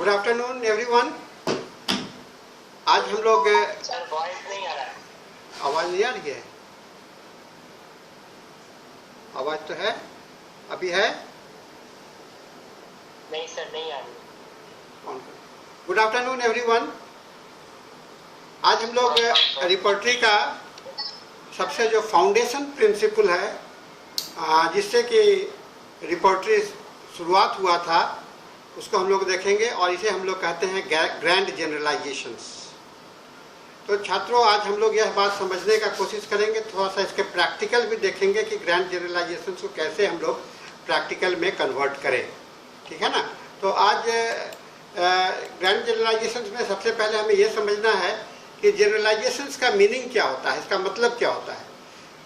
Good afternoon everyone. आज हम लोग सर वॉइस नहीं आ रहा है। आवाज़ नहीं आ रही है? आवाज़ तो है, अभी है? नहीं सर, नहीं आ रही। Good afternoon everyone. आज हम लोग रिपोर्टरी का सबसे जो फाउंडेशन प्रिंसिपल है, जिससे कि रिपोर्टरी शुरुआत हुआ था, उसको हम लोग देखेंगे और इसे हम लोग कहते हैं ग्रैंड जनरलाइजेशंस। तो छात्रों, आज हम लोग यह बात समझने का कोशिश करेंगे, थोड़ा सा इसके प्रैक्टिकल भी देखेंगे कि ग्रैंड जनरलाइजेशंस को कैसे हम लोग प्रैक्टिकल में कन्वर्ट करें, ठीक है ना। तो आज ग्रैंड जनरलाइजेशंस में सबसे पहले हमें यह समझना है कि जनरलाइजेशंस का मीनिंग क्या होता है, इसका मतलब क्या होता है।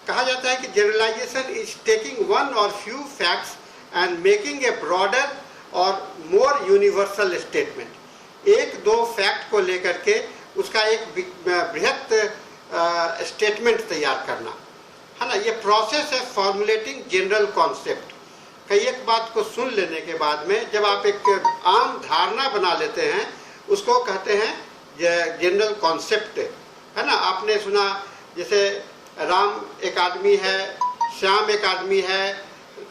कहा जाता है कि जनरलाइजेशन इज टेकिंग वन और few facts and making a broader और मोर यूनिवर्सल स्टेटमेंट। एक दो फैक्ट को लेकर के उसका एक बृहत स्टेटमेंट तैयार करना, है ना। ये प्रोसेस है फॉर्मुलेटिंग जनरल कॉन्सेप्ट। कई एक बात को सुन लेने के बाद में जब आप एक आम धारणा बना लेते हैं, उसको कहते हैं जनरल कॉन्सेप्ट, है ना। आपने सुना जैसे राम एक आदमी है, श्याम एक आदमी है,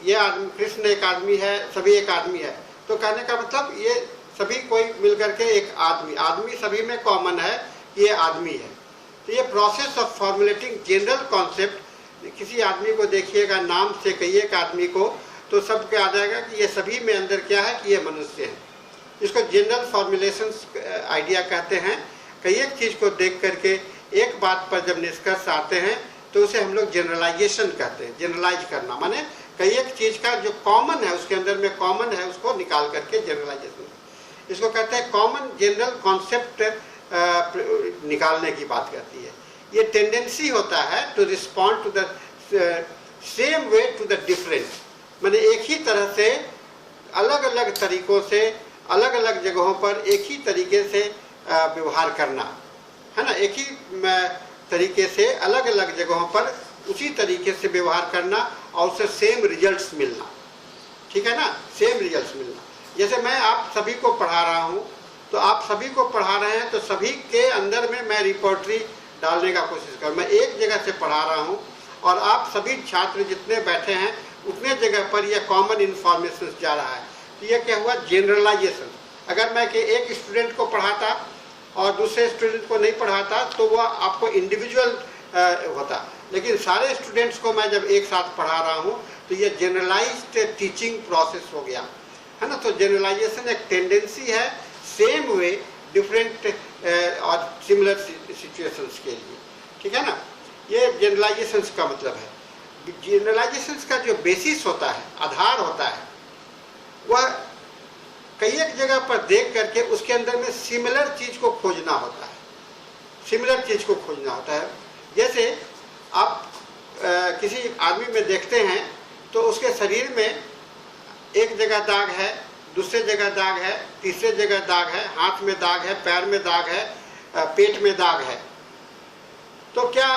ये आदमी कृष्ण एक आदमी है, सभी एक आदमी है। तो कहने का मतलब ये सभी कोई मिलकर के एक आदमी सभी में कॉमन है, ये आदमी है। तो ये process of formulating general concept, किसी आदमी को देखिएगा नाम से कई एक आदमी को, तो सबके आ जाएगा कि ये सभी में अंदर क्या है कि ये मनुष्य है। इसको जनरल फॉर्मुलेशन आइडिया कहते हैं। कई एक चीज़ को देख करके एक बात पर जब निष्कर्ष आते हैं तो उसे हम लोग जनरलाइजेशन कहते हैं। जनरलाइज करना माने कई एक चीज़ का जो कॉमन है, उसके अंदर में कॉमन है, उसको निकाल करके जनरलाइजेशन, इसको कहते हैं कॉमन जनरल कॉन्सेप्ट निकालने की बात करती है। ये टेंडेंसी होता है to respond to the same way to the different, माने एक ही तरह से अलग अलग तरीकों से अलग अलग जगहों पर एक ही तरीके से व्यवहार करना, है ना। एक ही तरीके से अलग अलग जगहों पर उसी तरीके से व्यवहार करना और उससे सेम रिजल्ट्स मिलना, ठीक है ना, सेम रिजल्ट्स मिलना। जैसे मैं आप सभी को पढ़ा रहा हूँ, तो आप सभी को पढ़ा रहे हैं, तो सभी के अंदर में मैं रिपोर्टरी डालने का कोशिश कर, मैं एक जगह से पढ़ा रहा हूँ और आप सभी छात्र जितने बैठे हैं उतने जगह पर यह कॉमन इन्फॉर्मेशन जा रहा है। तो यह क्या हुआ, जनरलाइजेशन। अगर मैं कि एक स्टूडेंट को पढ़ाता और दूसरे स्टूडेंट को नहीं पढ़ाता तो वह आपको इंडिविजुअल होता, लेकिन सारे स्टूडेंट्स को मैं जब एक साथ पढ़ा रहा हूँ तो ये जनरलाइज्ड टीचिंग प्रोसेस हो गया, है ना। तो जनरलाइजेशन एक टेंडेंसी है सेम वे डिफरेंट और सिमिलर सिचुएशंस के लिए, ठीक है ना। ये जनरलाइजेशंस का मतलब है। जनरलाइजेशंस का जो बेसिस होता है, आधार होता है, वह कई एक जगह पर देख करके उसके अंदर में सिमिलर चीज़ को खोजना होता है, सिमिलर चीज़ को खोजना होता है। जैसे आप किसी आदमी में देखते हैं तो उसके शरीर में एक जगह दाग है, दूसरे जगह दाग है, तीसरे जगह दाग है, हाथ में दाग है, पैर में दाग है, पेट में दाग है। तो क्या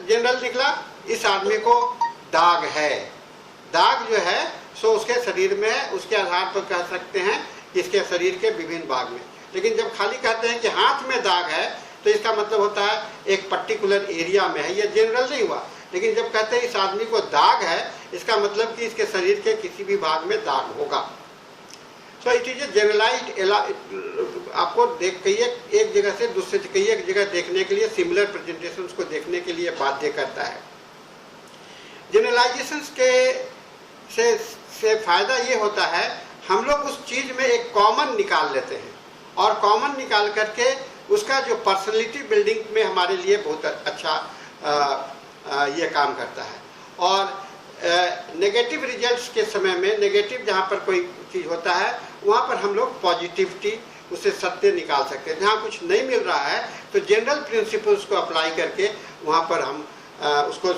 जनरल निकला, इस आदमी को दाग है। दाग जो है सो उसके शरीर में है, उसके आधार पर कह सकते हैं इसके शरीर के विभिन्न भाग में। लेकिन जब खाली कहते हैं कि हाथ में दाग है तो इसका मतलब होता है एक पर्टिकुलर एरिया में है, ये जनरल नहीं हुआ। लेकिन जब कहते हैं इस आदमी को दाग है, इसका मतलब कि इसके शरीर के किसी भी भाग में दाग होगा। So it is a generalised, आपको देख कई एक जगह से दूसरे कई एक जगह देखने के लिए सिमिलर प्रेजेंटेशंस को देखने के लिए बाध्य करता है। जनरलाइजेशंस के से फायदा ये होता है, हम लोग उस चीज़ में एक कॉमन निकाल लेते हैं और कॉमन निकाल करके उसका जो पर्सनैलिटी बिल्डिंग में हमारे लिए बहुत अच्छा ये काम करता है। और नेगेटिव रिजल्ट्स के समय में, नेगेटिव जहाँ पर कोई चीज़ होता है वहाँ पर हम लोग पॉजिटिविटी, उससे सत्य निकाल सकते हैं। जहाँ कुछ नहीं मिल रहा है तो जनरल प्रिंसिपल्स को अप्लाई करके वहाँ पर हम उसको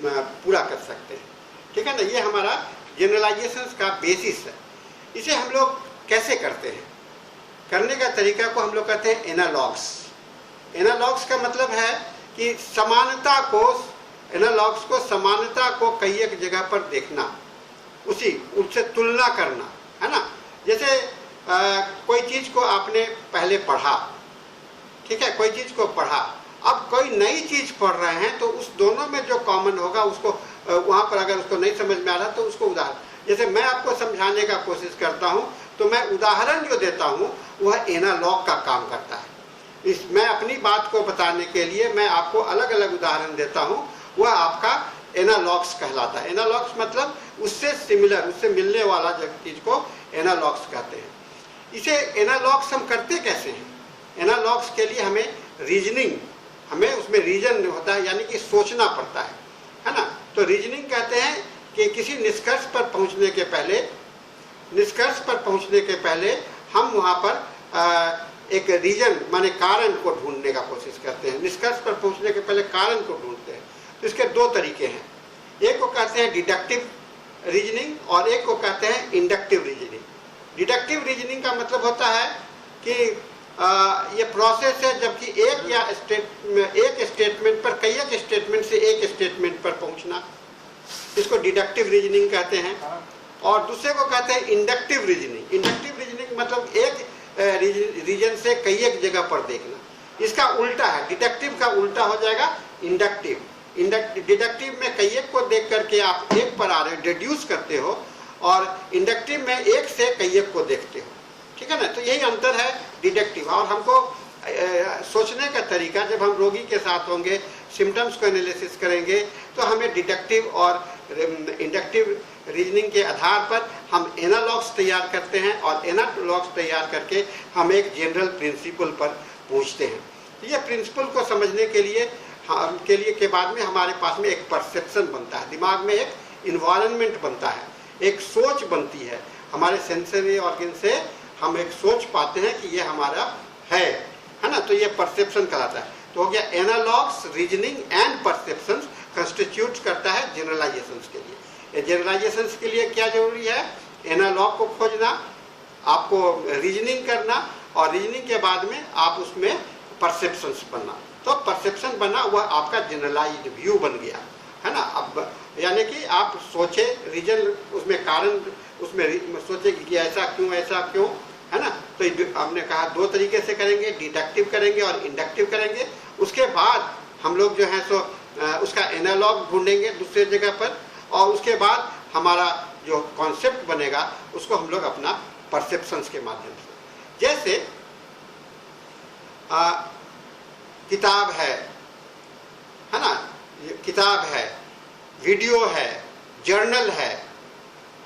पूरा कर सकते हैं, ठीक है ना। ये हमारा जनरलाइजेशंस का बेसिस है। इसे हम लोग कैसे करते हैं, करने का तरीका को हम लोग कहते हैं एनालॉग्स। एनालॉग्स का मतलब है कि समानता को, एनालॉग्स को, समानता को कई एक जगह पर देखना, उससे तुलना करना, है ना। जैसे कोई चीज़ को आपने पहले पढ़ा, ठीक है, कोई चीज़ को पढ़ा, अब कोई नई चीज़ पढ़ रहे हैं तो उस दोनों में जो कॉमन होगा उसको वहाँ पर अगर उसको नहीं समझ में आ रहा तो उसको उदाहरण, जैसे मैं आपको समझाने का कोशिश करता हूँ तो मैं उदाहरण जो देता हूँ वह एनालॉग का काम करता है। मैं अपनी बात को बताने के लिए मैं आपको अलग अलग उदाहरण देता हूँ, वह आपका एनालॉग्स कहलाता है। एनालॉग्स मतलब उससे सिमिलर, उससे मिलने वाला चीज़ को एनालॉग्स कहते हैं। इसे एनालॉग्स हम करते कैसे हैं? एनालॉग्स के लिए हमें रीजनिंग, हमें उसमें रीजन होता है, यानी कि सोचना पड़ता है ना। तो रीजनिंग कहते हैं कि किसी निष्कर्ष पर पहुंचने के पहले हम वहाँ पर एक रीजन माने कारण को ढूंढने का कोशिश करते हैं। निष्कर्ष पर पहुंचने के पहले कारण को ढूंढते हैं। तो इसके दो तरीके हैं, एक को कहते हैं डिडक्टिव रीजनिंग और एक को कहते हैं इंडक्टिव रीजनिंग। डिडक्टिव रीजनिंग का मतलब होता है कि ये प्रोसेस है जबकि एक स्टेटमेंट पर कई एक स्टेटमेंट से एक स्टेटमेंट पर पहुंचना, इसको डिडक्टिव रीजनिंग कहते हैं। और दूसरे को कहते हैं इंडक्टिव रीजनिंग। इंडक्टिव रीजनिंग मतलब एक रीजन से कई एक जगह पर देखना, इसका उल्टा है, डिडक्टिव का उल्टा हो जाएगा इंडक्टिव। डिडक्टिव में कई एक को देख करके आप एक पर आ रहे हो, डिड्यूस करते हो, और इंडक्टिव में एक से कई एक को देखते हो, ठीक है ना। तो यही अंतर है डिडक्टिव। और हमको सोचने का तरीका, जब हम रोगी के साथ होंगे, सिम्टम्स को एनालिसिस करेंगे, तो हमें डिडक्टिव और इंडक्टिव रीजनिंग के आधार पर हम एनालॉग्स तैयार करते हैं, और एनालॉग्स तैयार करके हम एक जनरल प्रिंसिपल पर पहुंचते हैं। तो ये प्रिंसिपल को समझने के बाद में हमारे पास में एक परसेप्शन बनता है, दिमाग में एक इन्वायरमेंट बनता है, एक सोच बनती है। हमारे सेंसरी ऑर्गन से हम एक सोच पाते हैं कि ये हमारा है ना। तो ये परसेप्शन कहलाता है। तो हो गया analogues, reasoning and perceptions constitute करता है जनरलाइजेशंस के लिए। जनरलाइजेशंस के लिए क्या जरूरी है? एनालॉग को खोजना, आपको रीजनिंग करना, और रीजनिंग के बाद में आप उसमें परसेप्शंस बनना। तो परसेप्शन बना, वह आपका जनरलाइज्ड व्यू बन गया, है ना। अब यानी कि आप सोचे, रीजन उसमें कारण, उसमें सोचे कि ऐसा क्यों, है ना। तो हमने कहा दो तरीके से करेंगे, डिडक्टिव करेंगे और इंडक्टिव करेंगे। उसके बाद हम लोग जो है सो उसका एनालॉग ढूंढेंगे दूसरे जगह पर, और उसके बाद हमारा जो कॉन्सेप्ट बनेगा उसको हम लोग अपना परसेप्शंस के माध्यम से, जैसे किताब है ना, किताब है, वीडियो है, जर्नल है,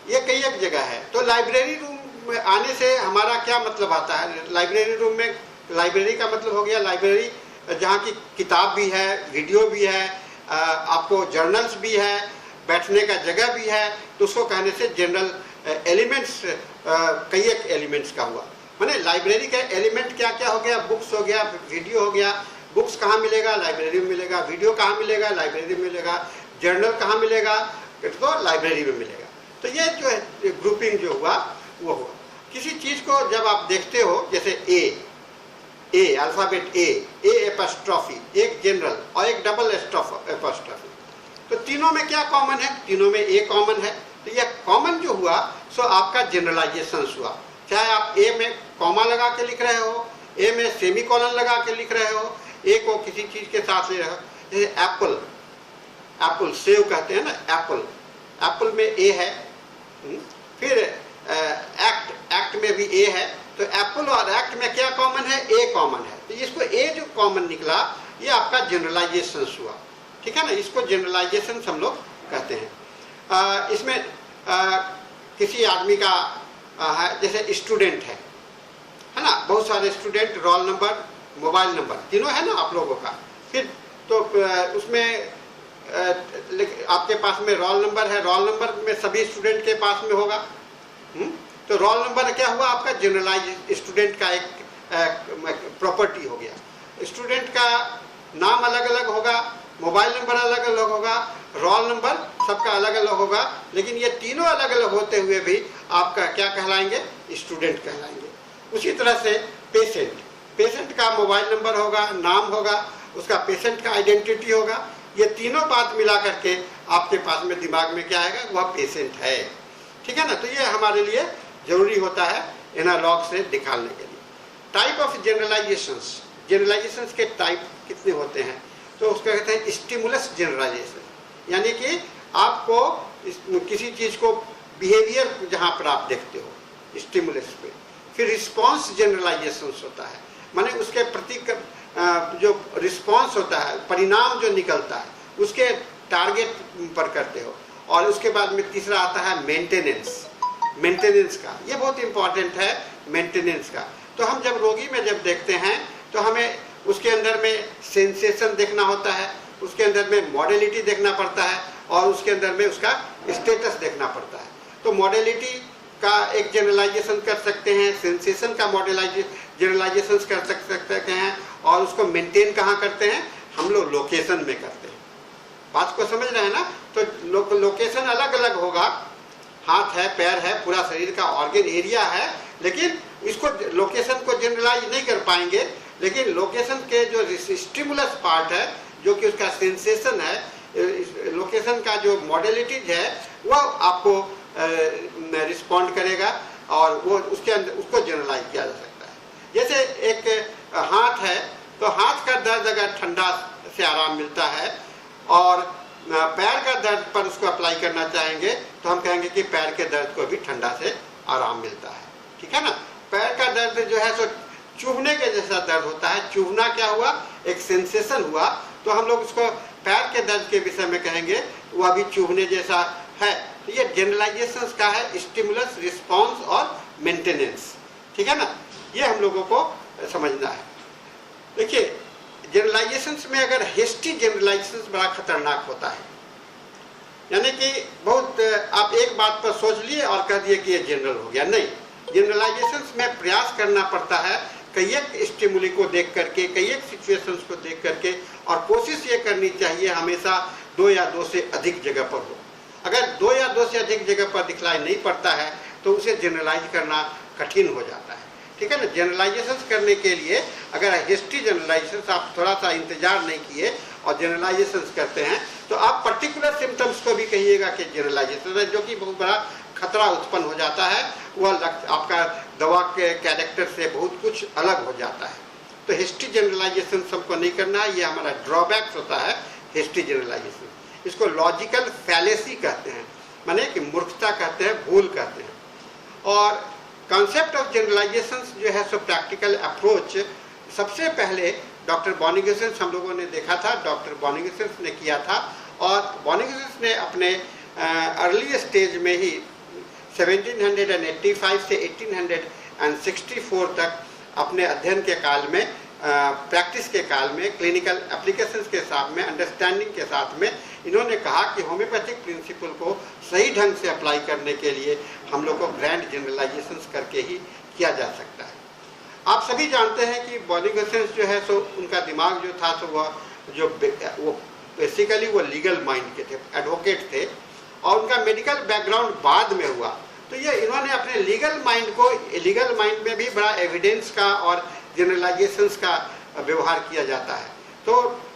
ये कई एक जगह है। तो लाइब्रेरी रूम में आने से हमारा क्या मतलब आता है? लाइब्रेरी रूम में, लाइब्रेरी का मतलब हो गया लाइब्रेरी जहाँ की किताब भी है, वीडियो भी है, आपको जर्नल्स भी है, बैठने का जगह भी है। तो उसको कहने से जनरल एलिमेंट्स, कई एक एलिमेंट्स का हुआ। माने लाइब्रेरी का एलिमेंट क्या क्या हो गया? बुक्स हो गया, वीडियो हो गया। बुक्स कहाँ मिलेगा? लाइब्रेरी में मिलेगा। वीडियो कहाँ मिलेगा? लाइब्रेरी में मिलेगा। जर्नल कहाँ मिलेगा? तो लाइब्रेरी में मिलेगा। तो ये जो है ग्रुपिंग जो हुआ वो हुआ। किसी चीज़ को जब आप देखते हो, जैसे ए अल्फ़ाबेट ए एपस्ट्रॉफी, एक जनरल और एक डबल एपस्ट्रॉफी, तो तीनों में क्या कॉमन है? तीनों में ए कॉमन है। तो यह कॉमन जो हुआ सो आपका जनरलाइजेशन हुआ। चाहे आप ए में कॉमा लगा के लिख रहे हो, ए में सेमी कॉलन लगा के लिख रहे हो, ए को किसी चीज़ के साथ ले रहे हो। जैसे एप्पल, सेव कहते हैं ना, एप्पल में ए है। फिर एक्ट में भी ए है। तो एप्पल और एक्ट में क्या कॉमन है? ए कॉमन है। तो इसको ए जो कॉमन निकला, ये आपका जनरलाइजेशन हुआ, ठीक है ना। इसको जनरलाइजेशन हम लोग कहते हैं। इसमें किसी आदमी का है, जैसे स्टूडेंट है ना, बहुत सारे student, roll number, mobile number, तीनों है ना आप लोगों का। फिर तो उसमें आपके पास में रोल नंबर है, रोल नंबर में सभी स्टूडेंट के पास में होगा। तो रोल नंबर क्या हुआ? आपका जनरलाइज स्टूडेंट का एक प्रॉपर्टी हो गया। स्टूडेंट का नाम अलग अलग होगा, मोबाइल नंबर अलग अलग होगा, रोल नंबर सबका अलग अलग होगा, लेकिन ये तीनों अलग अलग होते हुए भी आपका क्या कहलाएंगे? स्टूडेंट कहलाएंगे। उसी तरह से पेशेंट का मोबाइल नंबर होगा, नाम होगा, उसका पेशेंट का आइडेंटिटी होगा। ये तीनों बात मिला करके आपके पास में दिमाग में क्या आएगा? वह पेशेंट है, ठीक है ना। तो ये हमारे लिए जरूरी होता है एनालॉग से निकालने के लिए। टाइप ऑफ जनरलाइजेशंस, जनरलाइजेशंस के टाइप कितने होते हैं? तो उसका कहते हैं स्टिमुलस जनरलाइजेशन, यानी कि आपको किसी चीज़ को बिहेवियर जहाँ पर आप देखते हो स्टिमुलस पे। फिर रिस्पॉन्स जनरलाइजेशंस होता है, माने उसके प्रति जो रिस्पॉन्स होता है, परिणाम जो निकलता है उसके टारगेट पर करते हो। और उसके बाद में तीसरा आता है मेंटेनेंस, मेंटेनेंस का, ये बहुत इंपॉर्टेंट है मेंटेनेंस का। तो हम जब रोगी में जब देखते हैं तो हमें उसके अंदर में सेंसेशन देखना होता है, उसके अंदर में मॉडलिटी देखना पड़ता है और उसके अंदर में उसका स्टेटस देखना पड़ता है। तो मॉडलिटी का एक जनरलाइजेशन कर सकते हैं, सेंसेशन का जनरलाइजेशन कर सकते हैं, और उसको मेंटेन कहाँ करते हैं? हम लोग लोकेशन में करते हैं। बात को समझ रहे हैं ना? तो लोकेशन अलग अलग होगा, हाथ है, पैर है, पूरा शरीर का ऑर्गन एरिया है, लेकिन इसको लोकेशन को जनरलाइज नहीं कर पाएंगे। लेकिन लोकेशन के जो स्टिमुलस पार्ट है, जो कि उसका सेंसेशन है, लोकेशन का जो मॉडलिटीज है वो आपको रिस्पॉन्ड करेगा और वो उसके अंदर उसको जनरलाइज किया जा सकता है। जैसे एक हाथ है, तो हाथ का दर्द अगर ठंडा से आराम मिलता है और पैर का दर्द पर उसको अप्लाई करना चाहेंगे तो हम कहेंगे कि पैर के दर्द को भी ठंडा से आराम मिलता है, ठीक है ना। पैर का दर्द जो है सो चुभने के जैसा दर्द होता है, चुभना क्या हुआ? एक सेंसेशन हुआ, तो हम लोग उसको पैर के दर्द के विषय में कहेंगे वह भी चुभने जैसा है। तो ये जनरलाइजेशंस का है, स्टिमुलस, रिस्पॉन्स और मेंटेनेंस, ठीक है ना। ये हम लोगों को समझना है। देखिए जनरलाइजेशंस में अगर हेस्टी जनरलाइजेशंस बड़ा खतरनाक होता है, यानी कि बहुत आप एक बात पर सोच लिए और कह दिए कि ये जनरल हो गया, नहीं। जनरलाइजेशंस में प्रयास करना पड़ता है कई एक स्टिमुली को देख करके, कई एक सिचुएशंस को देख करके, और कोशिश ये करनी चाहिए हमेशा 2 या 2 से अधिक जगह पर हो। अगर 2 या 2 से अधिक जगह पर दिखलाई नहीं पड़ता है तो उसे जनरलाइज करना कठिन हो जाता है, ठीक है ना। जनरलाइजेशन करने के लिए अगर हिस्ट्री जनरलाइजेशन आप थोड़ा सा इंतजार नहीं किए और जनरलाइजेशन करते हैं तो आप पर्टिकुलर सिम्टम्स को भी कहिएगा कि जनरलाइजेशन है, जो कि बहुत बड़ा खतरा उत्पन्न हो जाता है। वह आपका दवा के कैरेक्टर से बहुत कुछ अलग हो जाता है। तो हिस्ट्री जनरलाइजेशन सबको नहीं करना है, ये हमारा ड्रॉबैक्स होता है हिस्ट्री जनरलाइजेशन। इसको लॉजिकल फैलेसी कहते हैं, माने कि मूर्खता कहते हैं, भूल कहते हैं। और कॉन्सेप्ट ऑफ जनरलाइजेशन जो है सो प्रैक्टिकल अप्रोच सबसे पहले डॉक्टर बॉनिगेसेंस हम लोगों ने देखा था, डॉक्टर बॉनिगेसेंस ने किया था। और बॉनिगेसेंस ने अपने अर्ली स्टेज में ही 1785 से 1864 तक अपने अध्ययन के काल में, प्रैक्टिस के काल में, क्लिनिकल एप्लीकेशंस के साथ में, अंडरस्टैंडिंग के साथ में इन्होंने कहा कि होम्योपैथिक प्रिंसिपल को सही ढंग से अप्लाई करने के लिए हम लोग को ग्रैंड जनरलाइजेशंस करके ही किया जा सकता है। आप सभी जानते हैं कि बॉनिगेसेंस जो है सो उनका दिमाग जो था सो वो बेसिकली वो लीगल माइंड के थे, एडवोकेट थे, और उनका मेडिकल बैकग्राउंड बाद में हुआ। तो ये इन्होंने अपने लीगल माइंड को, लीगल माइंड में भी बड़ा एविडेंस का और जनरलाइजेशंस का व्यवहार किया जाता है। तो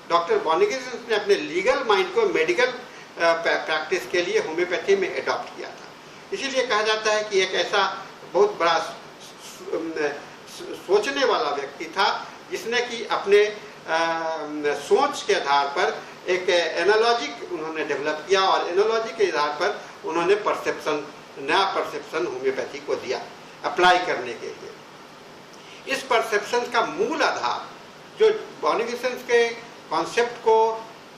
डॉक्टर बॉनिगेसेंस ने अपने लीगल माइंड को मेडिकल प्रैक्टिस के लिए होम्योपैथी में अडॉप्ट किया था। इसीलिए कहा जाता है कि एक ऐसा बहुत बड़ा सोचने वाला व्यक्ति था जिसने कि अपने सोच के आधार पर एक एनालॉजिक उन्होंने डेवलप किया और एनालॉजी के आधार पर उन्होंने परसेप्शन, नया परसेप्शन होम्योपैथी को दिया अप्लाई करने के लिए। इस परसेप्शन का मूल आधार जो बॉनिगेसेंस के कॉन्सेप्ट को,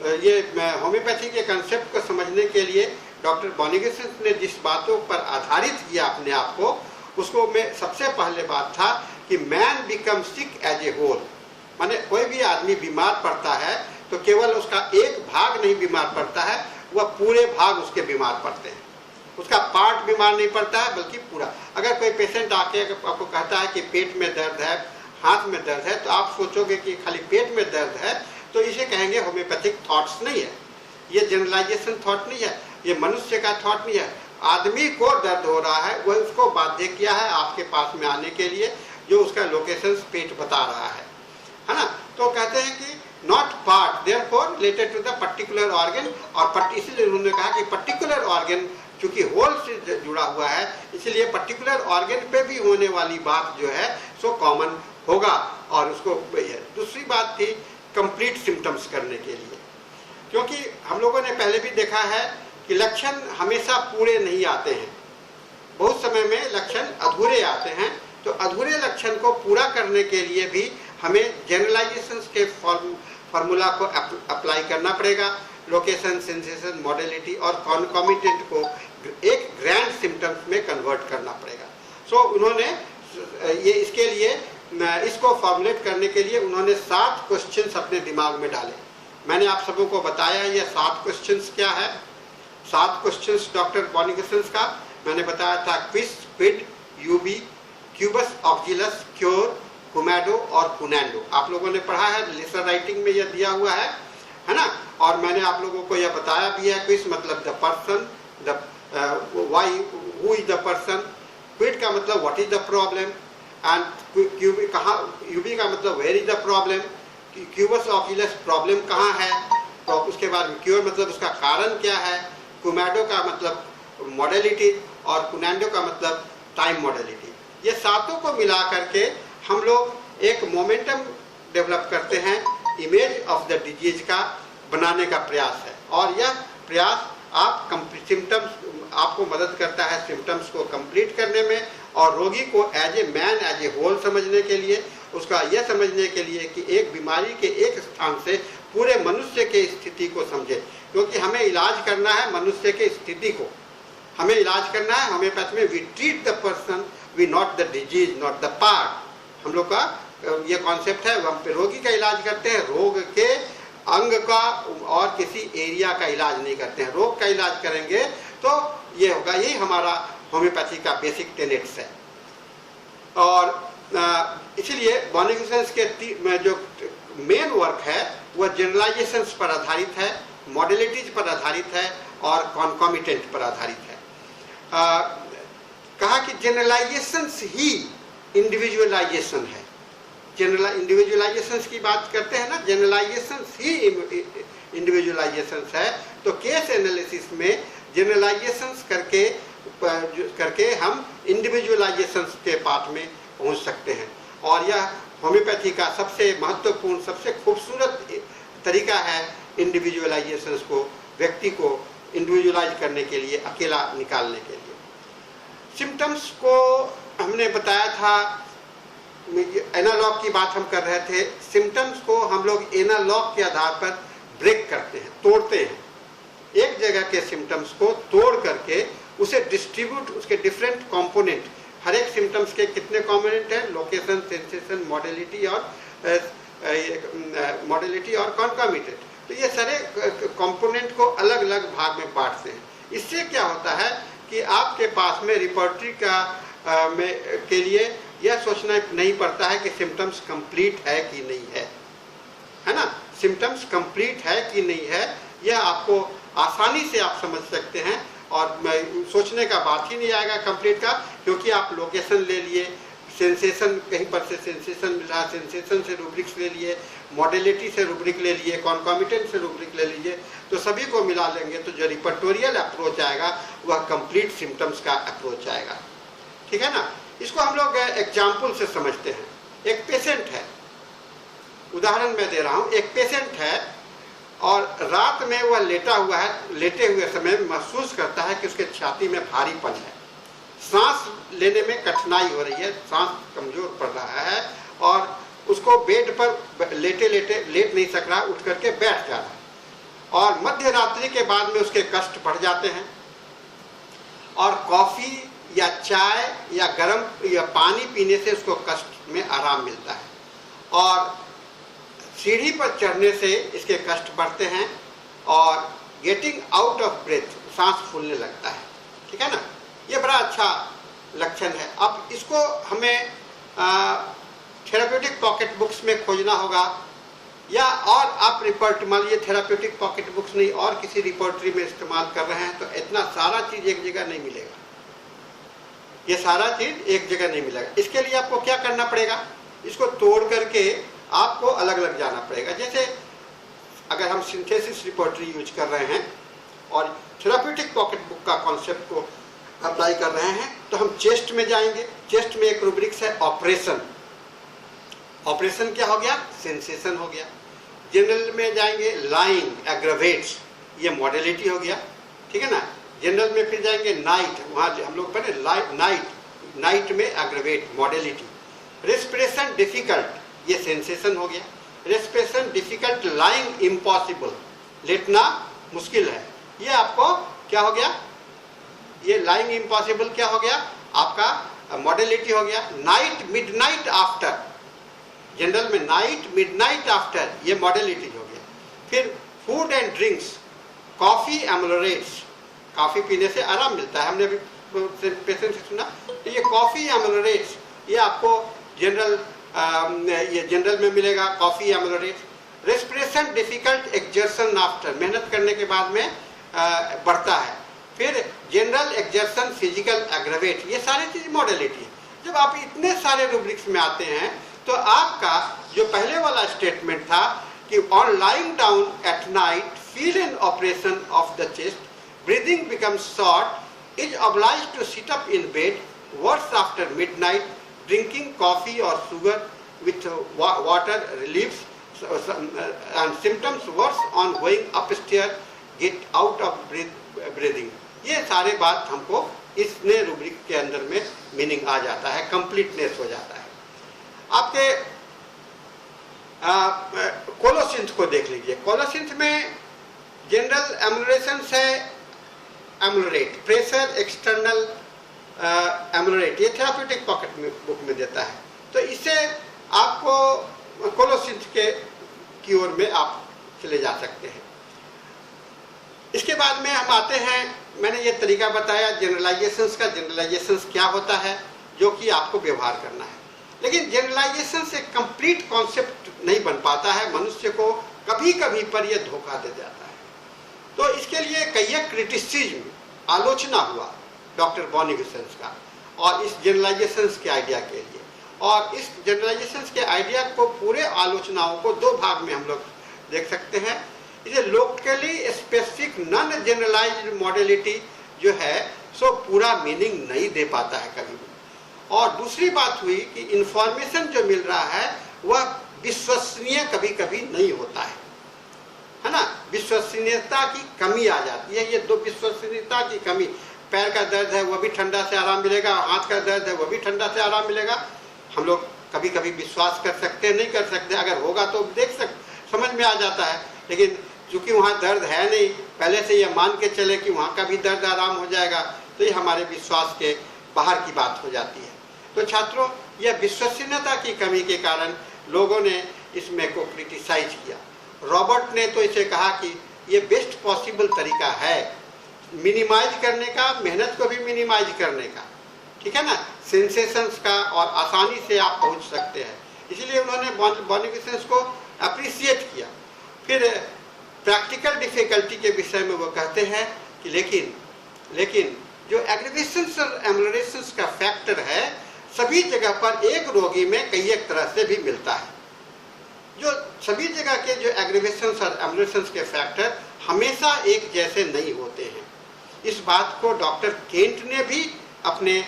ये होम्योपैथी के कॉन्सेप्ट को समझने के लिए डॉक्टर बॉनिगेसेंस ने जिस बातों पर आधारित किया अपने आप को, उसको में सबसे पहले बात था कि man become sick as a whole, माने कोई भी आदमी बीमार पड़ता है तो केवल उसका एक भाग नहीं बीमार पड़ता है, वह पूरे भाग उसके बीमार पड़ते हैं। उसका पार्ट बीमार नहीं पड़ता है बल्कि पूरा। अगर कोई पेशेंट आके आपको कहता है कि पेट में दर्द है, हाथ में दर्द है, तो आप सोचोगे कि खाली पेट में दर्द है, तो इसे कहेंगे होम्योपैथिक थॉट्स नहीं है, ये जनरलाइजेशन थॉट नहीं है, ये मनुष्य का थॉट नहीं है। आदमी को दर्द हो रहा है, वह उसको बाध्य किया है आपके पास में आने के लिए, जो उसका लोकेशन पेट बता रहा है ना। तो कहते हैं कि not part therefore related to the particular organ, और इसलिए उन्होंने कहा कि पर्टिकुलर ऑर्गन चूंकि होल से जुड़ा हुआ है, इसलिए पर्टिकुलर ऑर्गन पे भी होने वाली बात जो है सो कॉमन होगा। और उसको दूसरी बात थी कंप्लीट सिम्टम्स करने के लिए, क्योंकि हम लोगों ने पहले भी देखा है कि लक्षण हमेशा पूरे नहीं आते हैं, बहुत समय में लक्षण अधूरे आते हैं। तो अधूरे लक्षण को पूरा करने के लिए भी हमें जनरलाइजेशंस के फॉर्मूला को अप्लाई करना पड़ेगा। लोकेशन, सेंसेशन, मॉडलिटी और कॉन्कॉमिटेंट को एक ग्रैंड सिम्टम्स में कन्वर्ट करना पड़ेगा। सो उन्होंने ये इसके लिए इसको फॉर्मुलेट करने के लिए उन्होंने 7 क्वेश्चंस अपने दिमाग में डाले। मैंने आप सबों को बताया ये 7 क्वेश्चंस क्या है। 7 क्वेश्चंस डॉक्टर बॉनिगसन का मैंने बताया था, क्विज, क्विड, यूबी, क्यूबस, ऑक्जिलस, क्योर, कुमैडो और कुनैंडो। आप लोगों ने पढ़ा है, लेसर राइटिंग में यह दिया हुआ है ना। और मैंने आप लोगों को यह बताया भी है, क्विज मतलब the person, the why, who is the person, क्विड का मतलब what is the problem, and क्यूबी कहाँ, यूबी का मतलब वेयर इज द प्रॉब्लम, क्यूबस ऑक्जिलस प्रॉब्लम कहाँ है, तो उसके बाद में क्योर मतलब उसका कारण क्या है, कुमैडो का मतलब मॉडलिटी और कुनैंडो का मतलब टाइम मॉडलिटी। ये सातों को मिला करके हम लोग एक मोमेंटम डेवलप करते हैं इमेज ऑफ द डिजीज का बनाने का प्रयास है। और यह प्रयास आप सिम्टम्स आपको मदद करता है सिम्टम्स को कंप्लीट करने में, और रोगी को as a man, as a whole समझने के लिए, उसका यह समझने के लिए कि एक बीमारी के एक स्थान से पूरे मनुष्य के स्थिति को समझे। क्योंकि हमें इलाज करना है मनुष्य के स्थिति को, हमें इलाज करना है। होम्योपैथी में we treat the person, we not the disease, not the part. हम लोग का ये कॉन्सेप्ट है। हम रोगी का इलाज करते हैं, रोग के अंग का और किसी एरिया का इलाज नहीं करते हैं। रोग का इलाज करेंगे तो ये होगा, यही हमारा होम्योपैथी का बेसिक टेनेट्स है। और इसीलिए बॉनिगसन के जो मेन वर्क है वह जनरलाइजेशंस पर आधारित है, मॉडलिटीज पर आधारित है और कॉन्कॉमिटेंट पर आधारित है। कहा कि जनरलाइजेशंस ही इंडिविजुअलाइजेशन है। इंडिविजुअलाइजेशंस की बात करते हैं ना, जनरलाइजेशंस ही इंडिविजुअलाइजेशंस है। तो केस एनालिसिस में जनरलाइजेशंस करके हम इंडिविजुअलाइजेशंस के पार्ट में पहुंच सकते हैं। और यह होम्योपैथी का सबसे महत्वपूर्ण, सबसे खूबसूरत तरीका है इंडिविजुअलाइजेशंस को, व्यक्ति को इंडिविजुअलाइज करने के लिए, अकेला निकालने के लिए। सिम्टम्स को हमने बताया था, एनालॉग की बात हम कर रहे थे। सिम्टम्स को हम लोग एनालॉग के आधार पर ब्रेक करते हैं, तोड़ते हैं। एक जगह के सिम्टम्स को तोड़ करके उसे डिस्ट्रीब्यूट, उसके डिफरेंट कंपोनेंट, हर एक सिम्टम्स के कितने कंपोनेंट हैं, लोकेशन, सेंसेशन, मॉडलिटी और कॉन्कॉमिटेंट। तो ये सारे कंपोनेंट को अलग अलग भाग में बांटते हैं। इससे क्या होता है कि आपके पास में रिपोर्टरी के लिए यह सोचना नहीं पड़ता है कि सिम्टम्स कंप्लीट है कि नहीं है ना। सिम्टम्स कंप्लीट है कि नहीं है यह आपको आसानी से आप समझ सकते हैं, और सोचने का बात ही नहीं आएगा कंप्लीट का, क्योंकि आप लोकेशन ले लिए, सेंसेशन कहीं पर से सेंसेशन मिल रहा, सेंसेशन से रूब्रिक्स ले लिए, मॉडलिटी से रूब्रिक ले लिए, कॉन्कॉमिटेंट से रूब्रिक ले लीजिए, तो सभी को मिला लेंगे तो जो रिपर्टोरियल अप्रोच आएगा वह कंप्लीट सिम्टम्स का अप्रोच आएगा। ठीक है ना। इसको हम लोग एग्जाम्पल से समझते हैं। एक पेशेंट है, उदाहरण मैं दे रहा हूँ, एक पेशेंट है और रात में वह लेटा हुआ है, लेटे हुए समय महसूस करता है कि उसके छाती में भारीपन है, सांस लेने में कठिनाई हो रही है, सांस कमजोर पड़ रहा है, और उसको बेड पर लेटे लेटे लेट नहीं सक रहा, उठ करके बैठ जा रहा है, और मध्य रात्रि के बाद में उसके कष्ट बढ़ जाते हैं, और कॉफी या चाय या गर्म या पानी पीने से उसको कष्ट में आराम मिलता है, और सीढ़ी पर चढ़ने से इसके कष्ट बढ़ते हैं, और गेटिंग आउट ऑफ ब्रेथ, सांस फूलने लगता है। ठीक है ना। ये बड़ा अच्छा लक्षण है। अब इसको हमें थेराप्यूटिक पॉकेट बुक्स में खोजना होगा, या और आप रिपोर्ट मान लीजिए थेराप्यूटिक पॉकेट बुक्स नहीं और किसी रिपोर्टरी में इस्तेमाल कर रहे हैं, तो इतना सारा चीज़ एक जगह नहीं मिलेगा, ये सारा चीज़ एक जगह नहीं मिलेगा। इसके लिए आपको क्या करना पड़ेगा, इसको तोड़ करके आपको अलग अलग जाना पड़ेगा। जैसे अगर हम सिंथेसिस रिपोर्टरी यूज कर रहे हैं और थेराप्यूटिक पॉकेट बुक का कॉन्सेप्ट को अप्लाई कर रहे हैं, तो हम चेस्ट में जाएंगे। चेस्ट में एक रूब्रिक्स है ऑपरेशन। ऑपरेशन क्या हो गया? सेंसेशन हो गया। जनरल में जाएंगे लाइंग एग्रावेट्स, ये मॉडलिटी हो गया, ठीक है ना। जनरल में फिर जाएंगे नाइट, वहाँ हम लोग पढ़े नाइट, नाइट में एग्रावेट मॉडलिटी। रेस्पिरेशन डिफिकल्ट, ये सेंसेशन हो गया। रेस्पिरेशन डिफिकल्ट लाइंग इम्पॉसिबल, लेटना मुश्किल है, ये आपको क्या हो गया? ये लाइंग इम्पॉसिबल क्या हो गया? आपका मॉडलिटी हो गया। नाइट मिडनाइट आफ्टर, जनरल में नाइट मिडनाइट आफ्टर, ये मॉडलिटी हो गया। फिर food and drinks, coffee ameliorates, coffee पीने से आराम मिलता है, हमने अभी पेशेंट से सुना। तो ये कॉफ़ी एमुलरेट्स, ये आपको जनरल ये जनरल में मिलेगा, coffee एमुलरेट्स। Respiration difficult exertion after, मेहनत करने के बाद में बढ़ता है। फिर जनरल एक्जर्सन फिजिकल एग्रावेट, ये सारी चीज़ मॉडलिटी है। जब आप इतने सारे रूब्रिक्स में आते हैं तो आपका जो पहले वाला स्टेटमेंट था कि on lying down at night feel an operation of the chest, breathing becomes short, is obliged to sit up in bed, worse after midnight, drinking coffee or sugar with water relieves, and symptoms worse on going upstairs, get out of breathing। ये सारे बात हमको इसने rubric के अंदर में meaning आ जाता है, कंप्लीटनेस हो जाता है। आपके कोलोसिंथ को देख लीजिए। कोलोसिंथ में जनरल एमुलरेशन से एमुलरेट, प्रेशर एक्सटर्नल एमुलरेट, ये थेराप्यूटिक पॉकेट में बुक में देता है। तो इससे आपको कोलोसिंथ के की ओर में आप चले जा सकते हैं। इसके बाद में हम आते हैं, मैंने ये तरीका बताया जनरलाइजेशंस का। जनरलाइजेशंस क्या होता है जो कि आपको व्यवहार करना है, लेकिन जनरलाइजेशन से कंप्लीट कॉन्सेप्ट नहीं बन पाता है, मनुष्य को कभी कभी पर यह धोखा दे जाता है। तो इसके लिए कई क्रिटिसिज्म, आलोचना हुआ डॉक्टर बॉनिफेसेंस का और इस जनरलाइजेशंस के आइडिया के लिए। और इस जनरलाइजेशंस के आइडिया को, पूरे आलोचनाओं को दो भाग में हम लोग देख सकते हैं। इसे locally specific non generalised modality जो है सो पूरा मीनिंग नहीं दे पाता है कभी भी। और दूसरी बात हुई कि इंफॉर्मेशन जो मिल रहा है वह विश्वसनीय कभी कभी नहीं होता है ना। विश्वसनीयता की कमी आ जाती है। ये दो, विश्वसनीयता की कमी, पैर का दर्द है वह भी ठंडा से आराम मिलेगा, हाथ का दर्द है वह भी ठंडा से आराम मिलेगा। हम लोग कभी कभी विश्वास कर सकते हैं, नहीं कर सकते, अगर होगा तो समझ में आ जाता है। लेकिन चूंकि वहाँ दर्द है नहीं, पहले से ये मान के चले कि वहाँ का भी दर्द आराम हो जाएगा, तो ये हमारे विश्वास के बाहर की बात हो जाती है। तो छात्रों, यह विश्वसनीयता की कमी के कारण लोगों ने इसमें को क्रिटिसाइज किया। रॉबर्ट ने तो इसे कहा कि ये बेस्ट पॉसिबल तरीका है मिनिमाइज करने का, मेहनत को भी मिनिमाइज करने का, ठीक है ना, सेंसेशंस का, और आसानी से आप पहुंच सकते हैं। इसलिए उन्होंने बॉनिफेसेंस को अप्रिशिएट किया। फिर प्रैक्टिकल डिफिकल्टी के विषय में वो कहते हैं कि लेकिन जो एग्रीवेशंस और एमुलरेशंस का फैक्टर है सभी जगह पर एक रोगी में कई एक तरह से भी मिलता है। जो सभी जगह के जो एग्रीवेशंस और एमुलरेशंस के फैक्टर हमेशा एक जैसे नहीं होते हैं। इस बात को डॉक्टर केंट ने भी अपने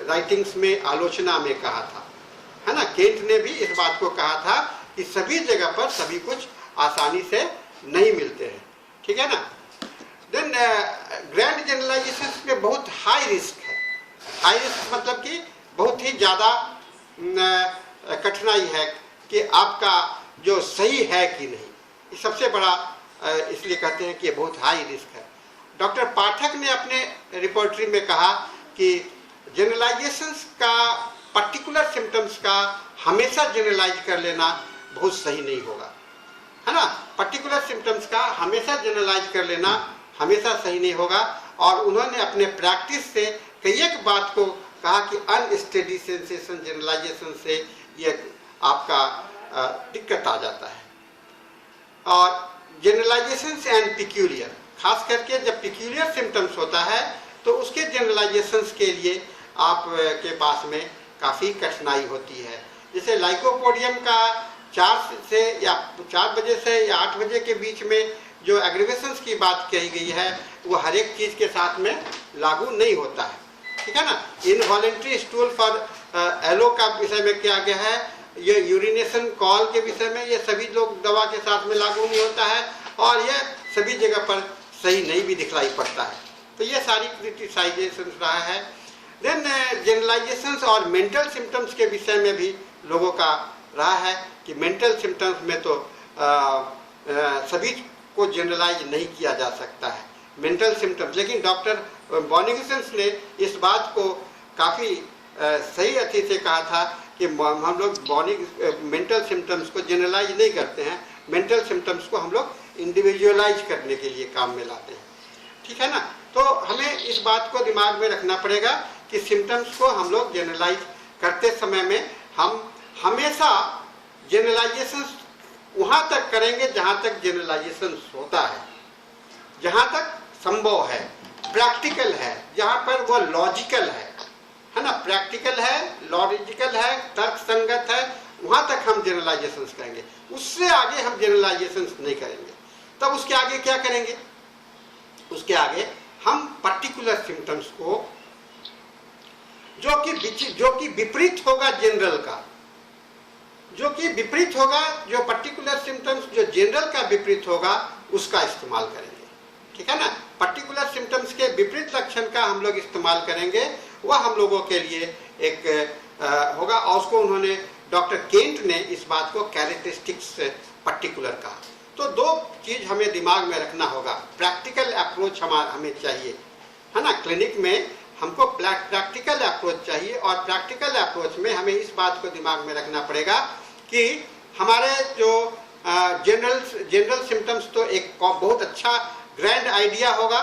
राइटिंग्स में, आलोचना में कहा था, है ना। केंट ने भी इस बात को कहा था कि सभी जगह पर सभी कुछ आसानी से नहीं मिलते हैं, ठीक है ना। देन ग्रैंड जनरलाइजेशन में बहुत हाई रिस्क है। हाई रिस्क मतलब कि बहुत ही ज़्यादा कठिनाई है कि आपका जो सही है कि नहीं, ये सबसे बड़ा इसलिए कहते हैं कि ये बहुत हाई रिस्क है। डॉक्टर पाठक ने अपने रिपोर्टरी में कहा कि जनरलाइजेशंस का, पर्टिकुलर सिम्टम्स का हमेशा जनरलाइज कर लेना बहुत सही नहीं होगा, है ना। पर्टिकुलर सिम्टम्स का हमेशा जनरलाइज कर लेना हमेशा सही नहीं होगा। और उन्होंने अपने प्रैक्टिस से कई एक बात को कहा कि अनस्टेडी सेंसेशन जनरलाइजेशन से ये आपका दिक्कत आ जाता है। और जनरलाइजेशन एंड पिक्यूलियर, खास करके जब पिक्यूलियर सिम्टम्स होता है तो उसके जनरलाइजेशंस के लिए आप के पास में काफ़ी कठिनाई होती है। जैसे लाइकोपोडियम का 4 बजे से या 8 बजे के बीच में जो एग्रीवेशंस की बात कही गई है वो हर एक चीज़ के साथ में लागू नहीं होता है, ठीक है ना। इनवॉलेंट्री स्टूल फॉर एलो का विषय में क्या गया है, ये यूरिनेशन कॉल के विषय में ये सभी लोग दवा के साथ में लागू नहीं होता है और ये सभी जगह पर सही नहीं भी दिखलाई पड़ता है। तो ये सारी क्रिटिसाइजेशन रहा है। देन जनरलाइजेशंस और मेंटल सिम्टम्स के विषय में भी लोगों का रहा है कि मेंटल सिम्टम्स में तो सभी को जनरलाइज नहीं किया जा सकता है मेंटल सिम्टम्स, लेकिन डॉक्टर बॉनिगसन ने इस बात को काफ़ी सही अर्थी से कहा था कि हम लोग मेंटल सिम्टम्स को जनरलाइज नहीं करते हैं, मेंटल सिम्टम्स को हम लोग इंडिविजुअलाइज करने के लिए काम में लाते हैं, ठीक है ना। तो हमें इस बात को दिमाग में रखना पड़ेगा कि सिम्टम्स को हम लोग जनरलाइज करते समय में हम हमेशा जनरलाइजेशन वहाँ तक करेंगे जहाँ तक जनरलाइजेशन होता है, जहाँ तक संभव है, प्रैक्टिकल है, जहाँ पर वो लॉजिकल है ना, प्रैक्टिकल है, लॉजिकल है, तर्क संगत है, वहाँ तक हम जनरलाइजेशन करेंगे। उससे आगे हम जनरलाइजेशन नहीं करेंगे। तब उसके आगे क्या करेंगे, उसके आगे हम पर्टिकुलर सिम्टम्स को जो कि विपरीत होगा जनरल का, जो कि विपरीत होगा, जो पर्टिकुलर सिम्टम्स जो जनरल का विपरीत होगा उसका इस्तेमाल करेंगे, ठीक है ना। पर्टिकुलर सिम्टम्स के विपरीत लक्षण का हम लोग इस्तेमाल करेंगे, वह हम लोगों के लिए एक होगा। और उसको उन्होंने डॉक्टर केंट ने इस बात को कैरेक्टरिस्टिक्स पर्टिकुलर कहा। तो दो चीज हमें दिमाग में रखना होगा, प्रैक्टिकल अप्रोच हमें चाहिए, है ना। क्लिनिक में हमको प्रैक्टिकल अप्रोच चाहिए और प्रैक्टिकल अप्रोच में हमें इस बात को दिमाग में रखना पड़ेगा कि हमारे जो जनरल सिम्टम्स तो एक बहुत अच्छा ग्रैंड आइडिया होगा,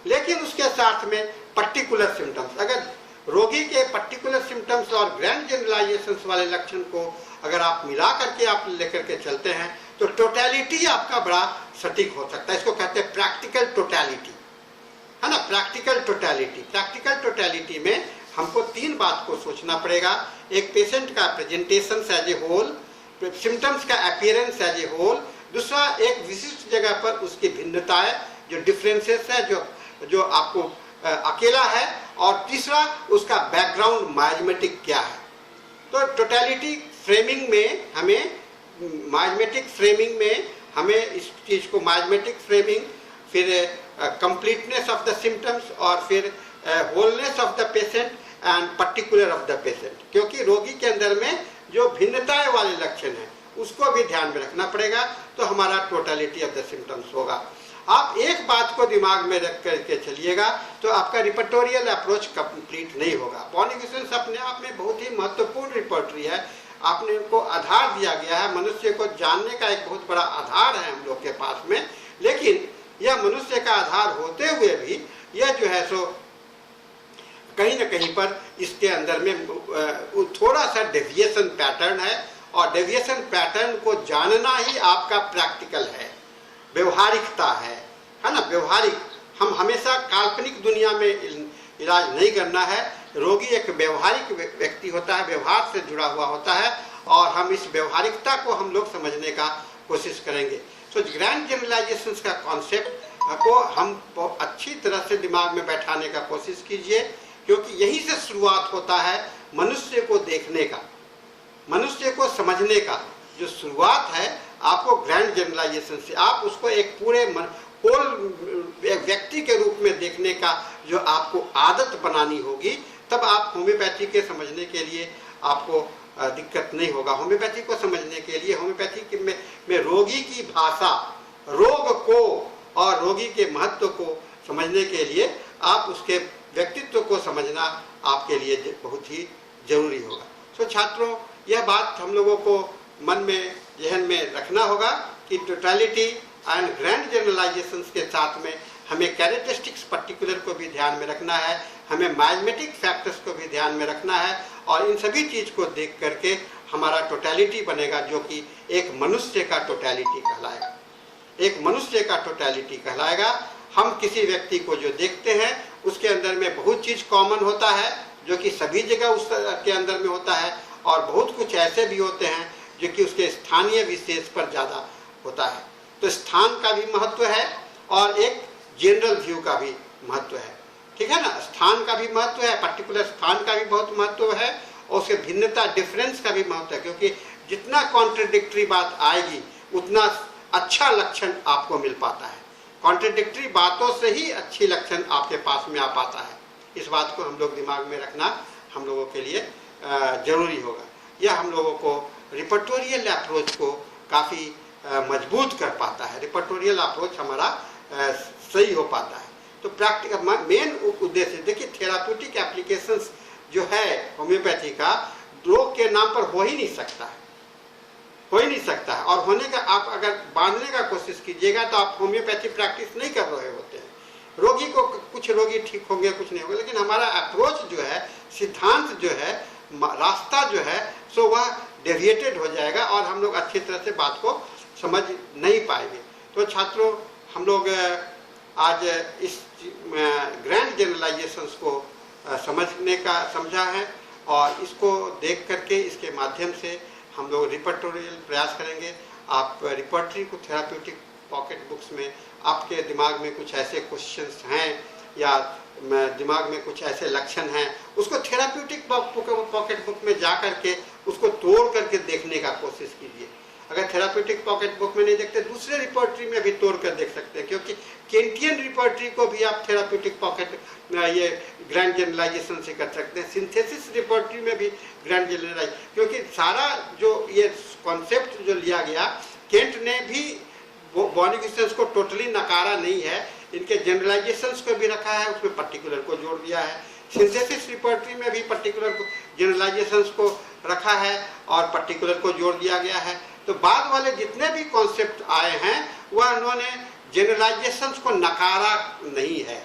लेकिन उसके साथ में पर्टिकुलर सिम्टम्स, अगर रोगी के पर्टिकुलर सिम्टम्स और ग्रैंड जनरलाइजेशंस वाले लक्षण को अगर आप मिला करके आप लेकर के चलते हैं तो टोटलिटी आपका बड़ा सटीक हो सकता है। इसको कहते हैं प्रैक्टिकल टोटलिटी, है ना। प्रैक्टिकल टोटलिटी, प्रैक्टिकल टोटलिटी में हमको तीन बात को सोचना पड़ेगा। एक पेशेंट का presentation as a whole, symptoms का अपीयरेंस एज ए होल, दूसरा एक विशिष्ट जगह पर उसकी भिन्नताएं जो डिफरेंसेस है जो आपको अकेला है, और तीसरा उसका बैकग्राउंड माइजमेटिक क्या है। तो टोटलिटी फ्रेमिंग में हमें माइजमेटिक फ्रेमिंग में हमें इस चीज़ को माइजमेटिक फ्रेमिंग, फिर कंप्लीटनेस ऑफ द सिम्टम्स और फिर wholeness of the patient and particular of the patient, क्योंकि रोगी के अंदर में जो भिन्नताएं वाले लक्षण हैं उसको भी ध्यान में रखना पड़ेगा। तो हमारा टोटलिटी ऑफ द सिम्टम्स होगा। आप एक बात को दिमाग में रख करके चलिएगा तो आपका रिपर्टोरियल अप्रोच कंप्लीट नहीं होगा। बॉनिगसन अपने आप में बहुत ही महत्वपूर्ण रिपर्टरी है। आपने उनको आधार दिया गया है, मनुष्य को जानने का एक बहुत बड़ा आधार है हम लोग के पास में, लेकिन यह मनुष्य का आधार होते हुए भी यह जो है सो कहीं न कहीं पर इसके अंदर में थोड़ा सा डेविएशन पैटर्न है, और डेविएशन पैटर्न को जानना ही आपका प्रैक्टिकल है, व्यवहारिकता है ना। व्यवहारिक, हम हमेशा काल्पनिक दुनिया में इलाज नहीं करना है। रोगी एक व्यवहारिक व्यक्ति होता है, व्यवहार से जुड़ा हुआ होता है, और हम इस व्यवहारिकता को हम लोग समझने का कोशिश करेंगे। तो ग्रैंड जनरलाइजेशन का कॉन्सेप्ट को हम बहुत अच्छी तरह से दिमाग में बैठाने का कोशिश कीजिए, क्योंकि यहीं से शुरुआत होता है मनुष्य को देखने का, मनुष्य को समझने का। जो शुरुआत है आपको ग्रैंड जनरलाइजेशन से, आप उसको एक पूरे होल व्यक्ति के रूप में देखने का जो आपको आदत बनानी होगी, तब आप होम्योपैथी के समझने के लिए आपको दिक्कत नहीं होगा। होम्योपैथी को समझने के लिए, होम्योपैथी में रोगी की भाषा, रोग को और रोगी के महत्व को समझने के लिए आप उसके व्यक्तित्व को समझना आपके लिए बहुत ही जरूरी होगा। तो छात्रों, यह बात हम लोगों को मन में, जहन में रखना होगा कि टोटलिटी एंड ग्रैंड जनरलाइजेशंस के साथ में हमें कैरेक्टरिस्टिक्स पर्टिकुलर को भी ध्यान में रखना है, हमें माइजमेटिक फैक्टर्स को भी ध्यान में रखना है, और इन सभी चीज़ को देख करके हमारा टोटलिटी बनेगा, जो कि एक मनुष्य का टोटलिटी कहलाएगा, एक मनुष्य का टोटलिटी कहलाएगा। हम किसी व्यक्ति को जो देखते हैं उसके अंदर में बहुत चीज़ कॉमन होता है जो कि सभी जगह उसके अंदर में होता है, और बहुत कुछ ऐसे भी होते हैं जो कि उसके स्थानीय विशेष पर ज़्यादा होता है। तो स्थान का भी महत्व है और एक जनरल व्यू का भी महत्व है, ठीक है ना। स्थान का भी महत्व है, पर्टिकुलर स्थान का भी बहुत महत्व है, और उसके भिन्नता डिफरेंस का भी महत्व है, क्योंकि जितना कॉन्ट्रडिक्टरी बात आएगी उतना अच्छा लक्षण आपको मिल पाता है। कॉन्ट्रडिक्टरी बातों से ही अच्छी लक्षण आपके पास में आ पाता है। इस बात को हम लोग दिमाग में रखना हम लोगों के लिए जरूरी होगा। यह हम लोगों को रिपर्टोरियल अप्रोच को काफ़ी मजबूत कर पाता है। रिपर्टोरियल अप्रोच हमारा सही हो पाता है। तो प्रैक्टिकल मेन उद्देश्य देखिए, थेराप्यूटिक एप्लीकेशंस जो है होम्योपैथी का, रोग के नाम पर हो ही नहीं सकता है, हो ही नहीं सकता है। और होने का आप अगर बांधने का कोशिश कीजिएगा तो आप होम्योपैथी प्रैक्टिस नहीं कर रहे होते हैं। रोगी को, कुछ रोगी ठीक होंगे, कुछ नहीं होंगे, लेकिन हमारा अप्रोच जो है, सिद्धांत जो है, रास्ता जो है, सो वह डेविएटेड हो जाएगा और हम लोग अच्छी तरह से बात को समझ नहीं पाएंगे। तो छात्रों, हम लोग आज इस ग्रैंड जनरलाइजेशंस को समझा है, और इसको देख करके इसके माध्यम से हम लोग रिपर्टोरियल प्रयास करेंगे। आप रिपर्टरी को थेराप्यूटिक पॉकेट बुक्स में आपके दिमाग में कुछ ऐसे क्वेश्चंस हैं या दिमाग में कुछ ऐसे लक्षण हैं, उसको थेराप्यूटिक पॉकेट बुक में जा करके उसको तोड़ करके देखने का कोशिश कीजिए। अगर थेराप्यूटिक पॉकेट बुक में नहीं देखते, दूसरे रिपर्टरी में भी तोड़ कर देख सकते हैं, क्योंकि केंटियन रिपर्टरी को भी आप थेराप्यूटिक पॉकेट ये ग्रैंड जनरलाइजेशन से कर सकते हैं। सिंथेसिस रिपर्टरी में भी ग्रैंड जनरलाइज, क्योंकि सारा जो ये कॉन्सेप्ट जो लिया गया, केंट ने भी बॉनिफिसेंस को टोटली नकारा नहीं है, इनके जनरलाइजेशंस को भी रखा है, उसमें पर्टिकुलर को जोड़ दिया है। सिंथेसिस रिपर्टरी में भी पर्टिकुलर जनरलाइजेशंस को रखा है और पर्टिकुलर को जोड़ दिया गया है। तो बाद वाले जितने भी कॉन्सेप्ट आए हैं वह उन्होंने जनरलाइजेशंस को नकारा नहीं है,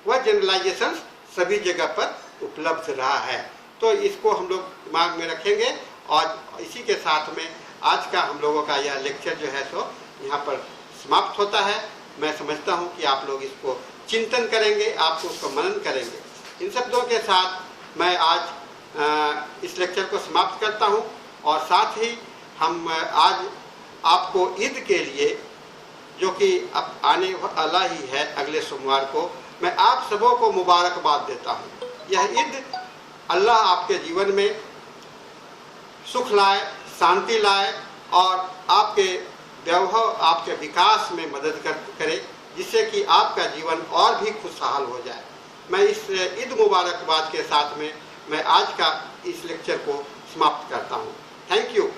वह जनरलाइजेशंस सभी जगह पर उपलब्ध रहा है। तो इसको हम लोग दिमाग में रखेंगे, और इसी के साथ में आज का हम लोगों का यह लेक्चर जो है सो यहाँ पर समाप्त होता है। मैं समझता हूँ कि आप लोग इसको चिंतन करेंगे, आपको उसको मनन करेंगे। इन शब्दों के साथ मैं आज इस लेक्चर को समाप्त करता हूँ, और साथ ही हम आज आपको ईद के लिए, जो कि अब आने वाला ही है अगले सोमवार को, मैं आप सबों को मुबारकबाद देता हूँ। यह ईद अल्लाह आपके जीवन में सुख लाए, शांति लाए, और आपके वैभव, आपके विकास में मदद करे, जिससे कि आपका जीवन और भी खुशहाल हो जाए। मैं इस ईद मुबारकबाद के साथ में मैं आज का इस लेक्चर को समाप्त करता हूँ। Thank you.